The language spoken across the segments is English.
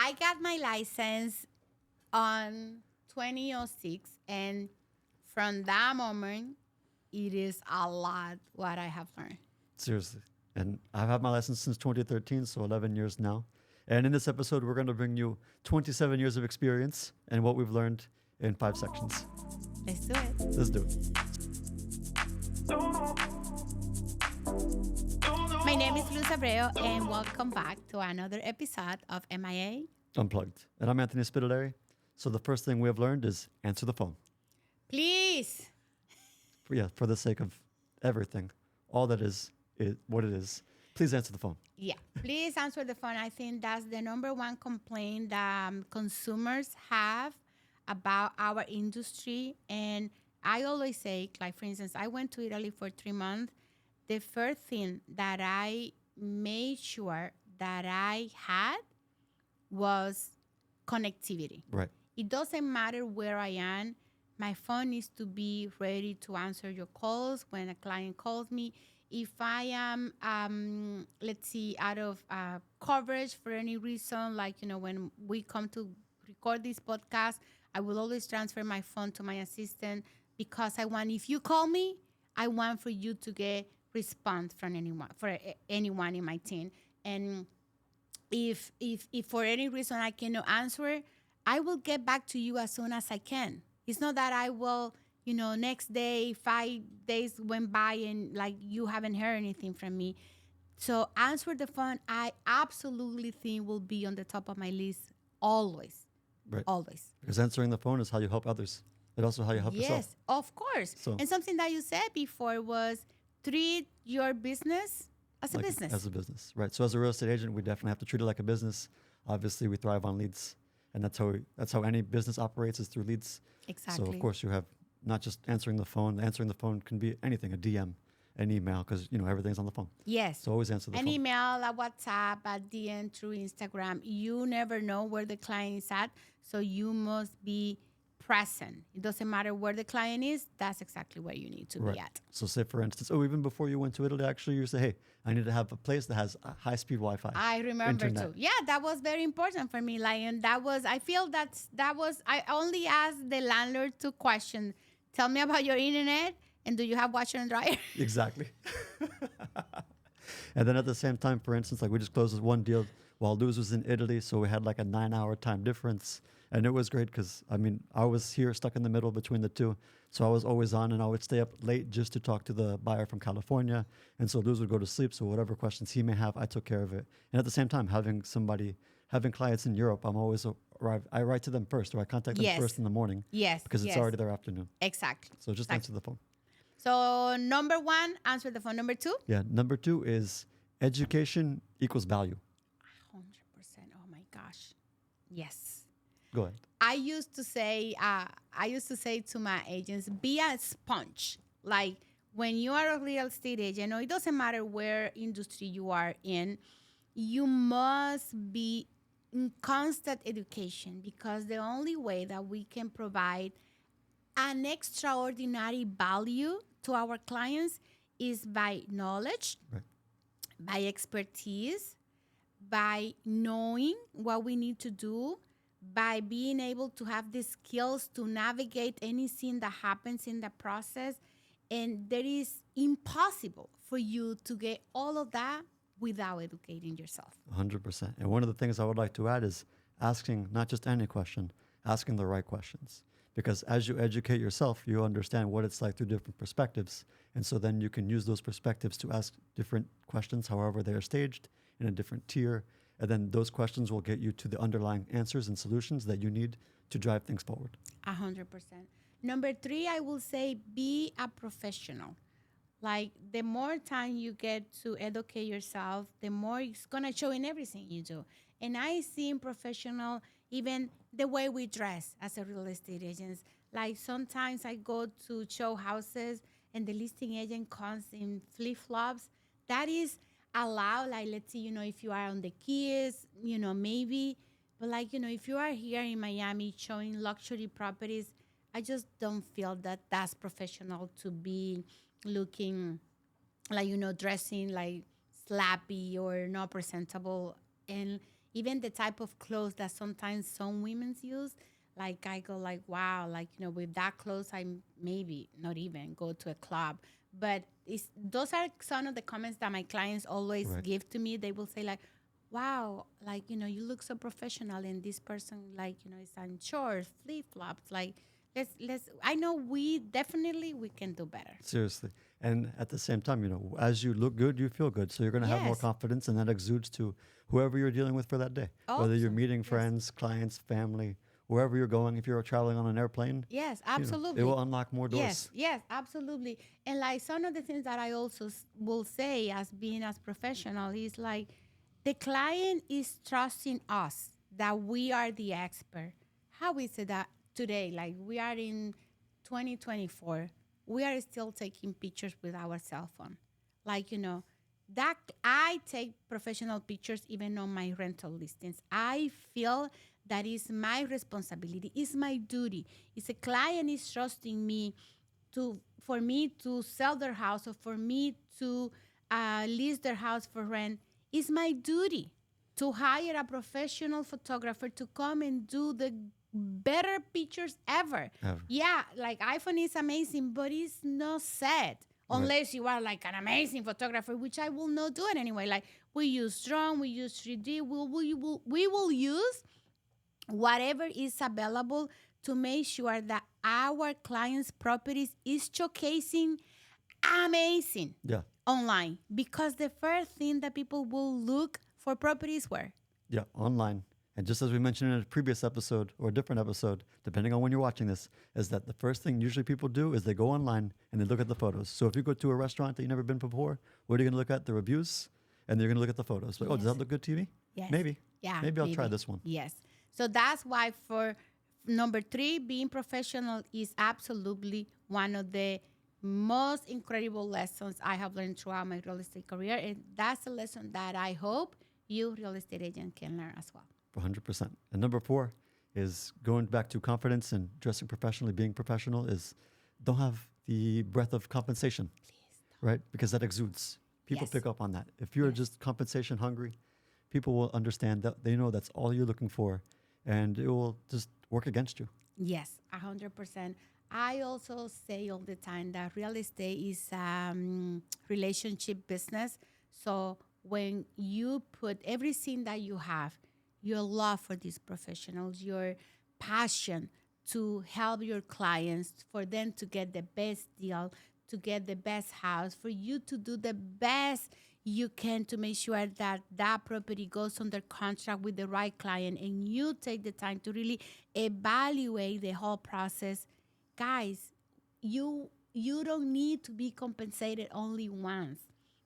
I got my license on 2006, and from that moment, it is a lot what I have learned. Seriously. And I've had my license since 2013, so 11 years now. And in this episode, we're going to bring you 27 years of experience and what we've learned in 5 sections. Let's do it. Let's do it. My name is Luz Abreu, and welcome back to another episode of MIA Unplugged. And I'm Anthony Spitaleri. So the first thing we have learned is answer the phone. Please. For the sake of everything, all that is what it is. Please answer the phone. Yeah, please answer the phone. I think that's the number one complaint that consumers have about our industry. And I always say, like, for instance, I went to Italy for 3 months. The first thing that I made sure that I had was connectivity. Right. It doesn't matter where I am. My phone needs to be ready to answer your calls when a client calls me. If I am, out of coverage for any reason, like, when we come to record this podcast, I will always transfer my phone to my assistant because if you call me, I want for you to get response from anyone in my team. And if for any reason I cannot answer, I will get back to you as soon as I can. It's not that I will, next day, 5 days went by and like you haven't heard anything from me. So answer the phone, I absolutely think will be on the top of my list always. Right. Always. Because answering the phone is how you help others. It's also how you help yourself. Yes, of course. So, and something that you said before was treat your business as a business. As a business, right? So as a real estate agent, we definitely have to treat it like a business. Obviously, we thrive on leads. And that's how any business operates, is through leads. Exactly. So of course you have not just answering the phone. Answering the phone can be anything, a DM, an email, because everything's on the phone. Yes. So always answer the phone. An email, a WhatsApp, a DM through Instagram. You never know where the client is at, so you must be present. It doesn't matter where the client is. That's exactly where you need to be at. So say, for instance, even before you went to Italy, actually, you say, hey, I need to have a place that has high-speed Wi-Fi. I remember internet. too. Yeah, that was very important for me. Like, and I feel I only asked the landlord 2 questions. Tell me about your internet, and do you have washer and dryer? Exactly. And then at the same time, for instance, like we just closed this one deal while Luz was in Italy, so we had like a 9-hour time difference. And it was great because, I was here stuck in the middle between the two. So I was always on, and I would stay up late just to talk to the buyer from California. And so Luz would go to sleep. So whatever questions he may have, I took care of it. And at the same time, having clients in Europe, I write to them first, or I contact them first in the morning. Yes. Because it's already their afternoon. Exactly. So just answer the phone. So number 1, answer the phone. Number 2? Yeah. Number 2 is education equals value. 100%. Oh my gosh. Yes. Go ahead. I used to say to my agents, be a sponge. Like, when you are a real estate agent, it doesn't matter where industry you are in, you must be in constant education, because the only way that we can provide an extraordinary value to our clients is by knowledge, Right. by expertise, by knowing what we need to do, by being able to have the skills to navigate anything that happens in the process. And that is impossible for you to get all of that without educating yourself. 100%. And one of the things I would like to add is asking not just any question, asking the right questions. Because as you educate yourself, you understand what it's like through different perspectives. And so then you can use those perspectives to ask different questions, however they are staged, in a different tier. And then those questions will get you to the underlying answers and solutions that you need to drive things forward. 100%. Number 3, I will say, be a professional. Like, the more time you get to educate yourself, the more it's going to show in everything you do. And I see in professional, even the way we dress as a real estate agents. Like, sometimes I go to show houses and the listing agent comes in flip-flops. That is allowed. Like, let's see, if you are on the Keys, maybe. But like, if you are here in Miami showing luxury properties, I just don't feel that that's professional to be looking like, dressing like slappy or not presentable. And Even the type of clothes that sometimes some women use, like I go like, wow, like, with that clothes, I maybe not even go to a club. But those are some of the comments that my clients always Right. give to me. They will say like, wow, like, you look so professional, and this person, like, is on shorts, flip flops. Like, I know we can do better. Seriously. And at the same time, as you look good, you feel good. So you're going to have more Yes. confidence, and that exudes to whoever you're dealing with for that day. Whether you're Also, meeting yes. friends, clients, family, wherever you're going, if you're traveling on an airplane, Yes, it absolutely. will unlock more Yes, doors. yes, absolutely. And like some of the things that I also will say as being as professional is like the client is trusting us that we are the expert. How is it that today, like we are in 2024, we are still taking pictures with our cell phone? Like, that I take professional pictures even on my rental listings. I feel that is my responsibility, is my duty. If a client is trusting me for me to sell their house or for me to lease their house for rent, it's my duty to hire a professional photographer to come and do the better pictures ever. Ever. Yeah, like iPhone is amazing, but it's not set Right. unless you are like an amazing photographer, which I will not do it anyway. Like we use drone, we use 3D, we will use whatever is available to make sure that our clients' properties is showcasing amazing Yeah. online, because the first thing that people will look for properties where. Yeah. Online. And just as we mentioned in a previous episode or a different episode, depending on when you're watching this, is that the first thing usually people do is they go online and they look at the photos. So if you go to a restaurant that you've never been before, what are you going to look at? The reviews, and then you're going to look at the photos. Like, oh, does Yes. that look good to me? Yes. Maybe. Yeah, Maybe I'll try maybe. this one. Yes. So that's why for number 3, being professional is absolutely one of the most incredible lessons I have learned throughout my real estate career. And that's a lesson that I hope you real estate agent can learn as well. 100%. And number 4 is going back to confidence and dressing professionally, being professional is don't have the breath of compensation, Please. right? Because that exudes. People Yes. pick up on that. If you're Yes. just compensation hungry, people will understand that they know that's all you're looking for, and it will just work against you. Yes, 100%. I also say all the time that real estate is relationship business. So when you put everything that you have, your love for these professionals, your passion to help your clients, for them to get the best deal, to get the best house, for you to do the best you can to make sure that that property goes under contract with the right client, and you take the time to really evaluate the whole process. Guys, you don't need to be compensated only once.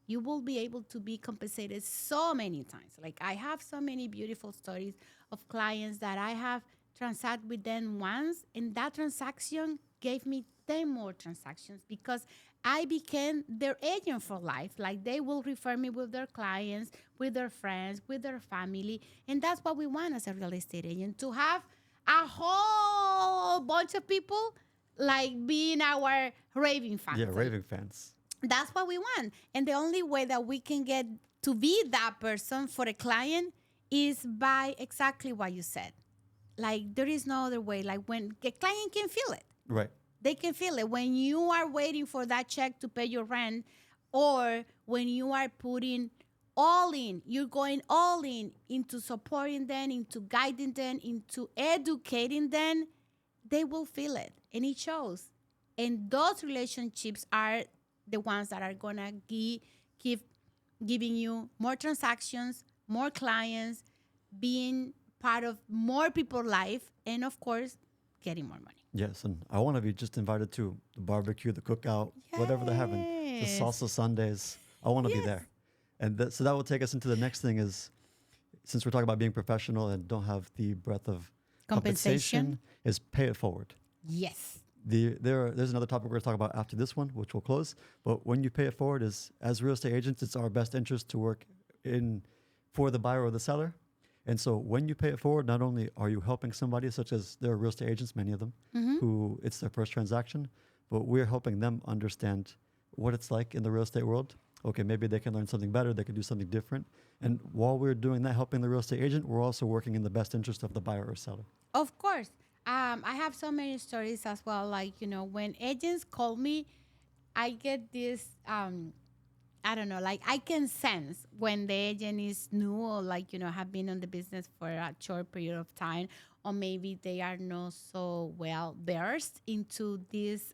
You will be able to be compensated so many times. Like I have so many beautiful stories of clients that I have transacted with them once, and that transaction gave me 10 more transactions because I became their agent for life. Like they will refer me with their clients, with their friends, with their family. And that's what we want as a real estate agent, to have a whole bunch of people like being our raving fans. Yeah, Like, raving fans. that's what we want. And the only way that we can get to be that person for a client is by exactly what you said. Like there is no other way. Like when the client can feel it, Right. they can feel it when you are waiting for that check to pay your rent, or when you are putting all in, you're going all in into supporting them, into guiding them, into educating them. They will feel it, and it shows. And those relationships are the ones that are gonna keep giving you more transactions, more clients, being part of more people's life, and of course, getting more money. Yes, and I want to be just invited to the barbecue, the cookout, whatever they're having, the Yes. salsa Sundays. I want to be Yes. there. And so that will take us into the next thing is, since we're talking about being professional and don't have the breadth of Compensation. is pay it forward. Yes. There's another topic we're going to talk about after this one, which will close. But when you pay it forward, is as real estate agents, it's our best interest to work in for the buyer or the seller. And so when you pay it forward, not only are you helping somebody, such as there are real estate agents, many of them, who it's their first transaction, but we're helping them understand what it's like in the real estate world, okay, maybe they can learn something better, they can do something different. And while we're doing that, helping the real estate agent, we're also working in the best interest of the buyer or seller. Of course. I have so many stories as well. Like, when agents call me, I get this, I don't know, like I can sense when the agent is new or like, have been on the business for a short period of time, or maybe they are not so well versed into this,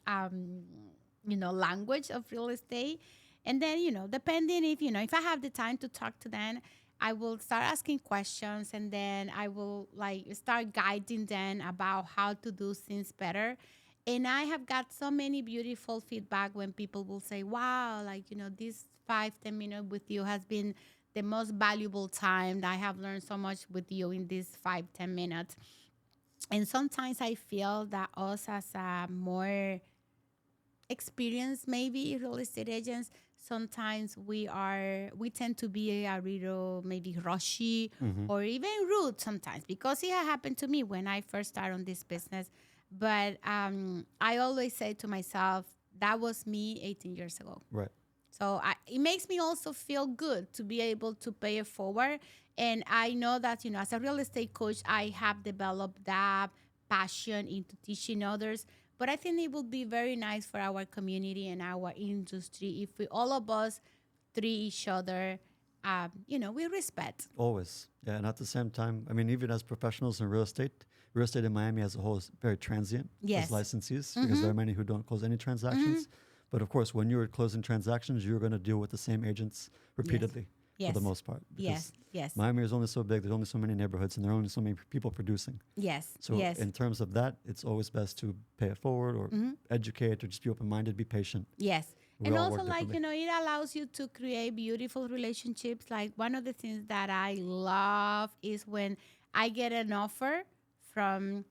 language of real estate. And then, depending if I have the time to talk to them, I will start asking questions, and then I will like start guiding them about how to do things better. And I have got so many beautiful feedback when people will say, wow, like, this 5-10 minutes with you has been the most valuable time. I have learned so much with you in these 5-10 minutes. And sometimes I feel that us as a more experienced, maybe real estate agents, sometimes we tend to be a little maybe rushy or even rude sometimes, because it had happened to me when I first started on this business. But I always say to myself, that was me 18 years ago. Right. So it makes me also feel good to be able to pay it forward. And I know that, as a real estate coach, I have developed that passion into teaching others. But I think it would be very nice for our community and our industry if we all of us treat each other, with respect. Always. Yeah. And at the same time, I mean, even as professionals in real estate in Miami as a whole is very transient as Yes. licensees, because there are many who don't close any transactions. But of course, when you're closing transactions, you're going to deal with the same agents repeatedly for Yes. the most part. Yes. Because Yes. Miami is only so big, there's only so many neighborhoods, and there are only so many people producing. Yes. So Yes. in terms of that, it's always best to pay it forward or educate or just be open-minded, be patient. Yes. We And all also, work like, differently. it allows you to create beautiful relationships. Like, one of the things that I love is when I get an offer from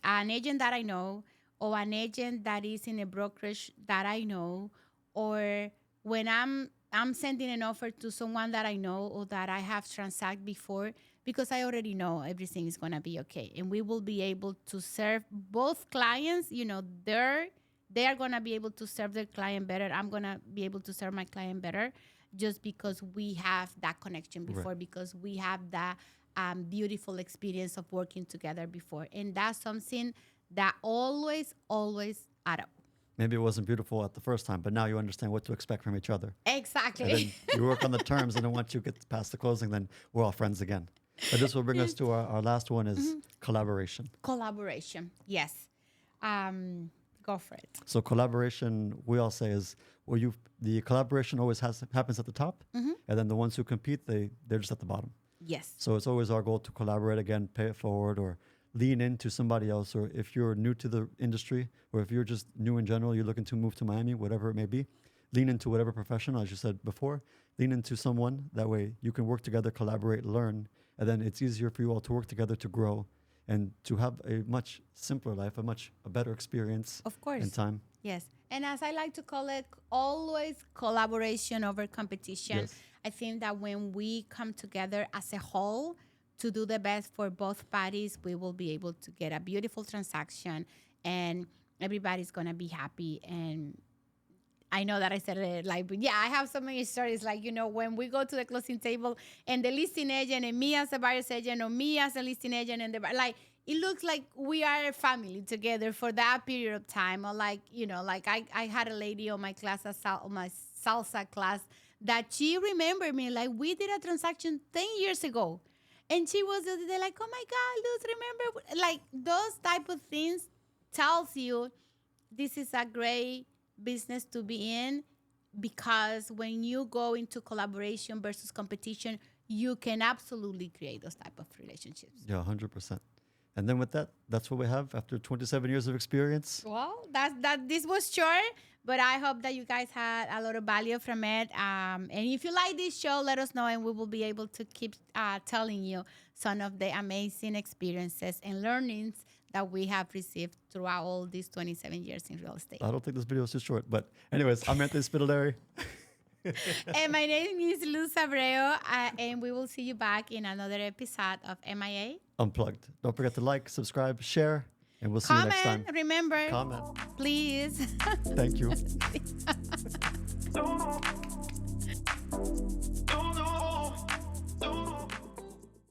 an agent that I know, or an agent that is in a brokerage that I know, or when I'm sending an offer to someone that I know or that I have transacted before, because I already know everything is gonna be okay, and we will be able to serve both clients. They are gonna be able to serve their client better. I'm gonna be able to serve my client better, just because we have that connection before, Right. because we have that beautiful experience of working together before, and that's something that always add up. Maybe it wasn't beautiful at the first time, but now you understand what to expect from each other. And Exactly. then you work on the terms, and then once you get past the closing, then we're all friends again. But this will bring us to our last one is collaboration. Collaboration. Yes. Go for it. So collaboration, we all say is, well, the collaboration always happens at the top, and then the ones who compete, they're just at the bottom. Yes. So it's always our goal to collaborate again, pay it forward, or lean into somebody else. Or if you're new to the industry, or if you're just new in general, you're looking to move to Miami, whatever it may be, lean into whatever professional, as you said before, lean into someone. That way you can work together, collaborate, learn, and then it's easier for you all to work together to grow and to have a much simpler life, a better experience Of course. in time. Yes. And as I like to call it, always collaboration over competition. Yes. I think that when we come together as a whole to do the best for both parties, we will be able to get a beautiful transaction, and everybody's going to be happy. And I know that I said it like, but yeah, I have so many stories. Like, when we go to the closing table and the listing agent and me as a buyer's agent, or me as a listing agent, and like, it looks like we are a family together for that period of time. Or like, like I had a lady on my class, on my salsa class, that she remembered me. Like, we did a transaction 10 years ago. And she was there like, oh my God, Luz, remember? Like, those type of things tells you this is a great business to be in, because when you go into collaboration versus competition, you can absolutely create those type of relationships. Yeah, 100%. And then with that, that's what we have after 27 years of experience. Well, this was short, but I hope that you guys had a lot of value from it. And if you like this show, let us know, and we will be able to keep telling you some of the amazing experiences and learnings that we have received throughout all these 27 years in real estate. I don't think this video is too short, but anyways, I'm Anthony Spitaleri. And my name is Luz Abreu, and we will see you back in another episode of MIA Unplugged. Don't forget to like, subscribe, share, and we'll see you next time. Comment, remember, Comment. please. Thank you.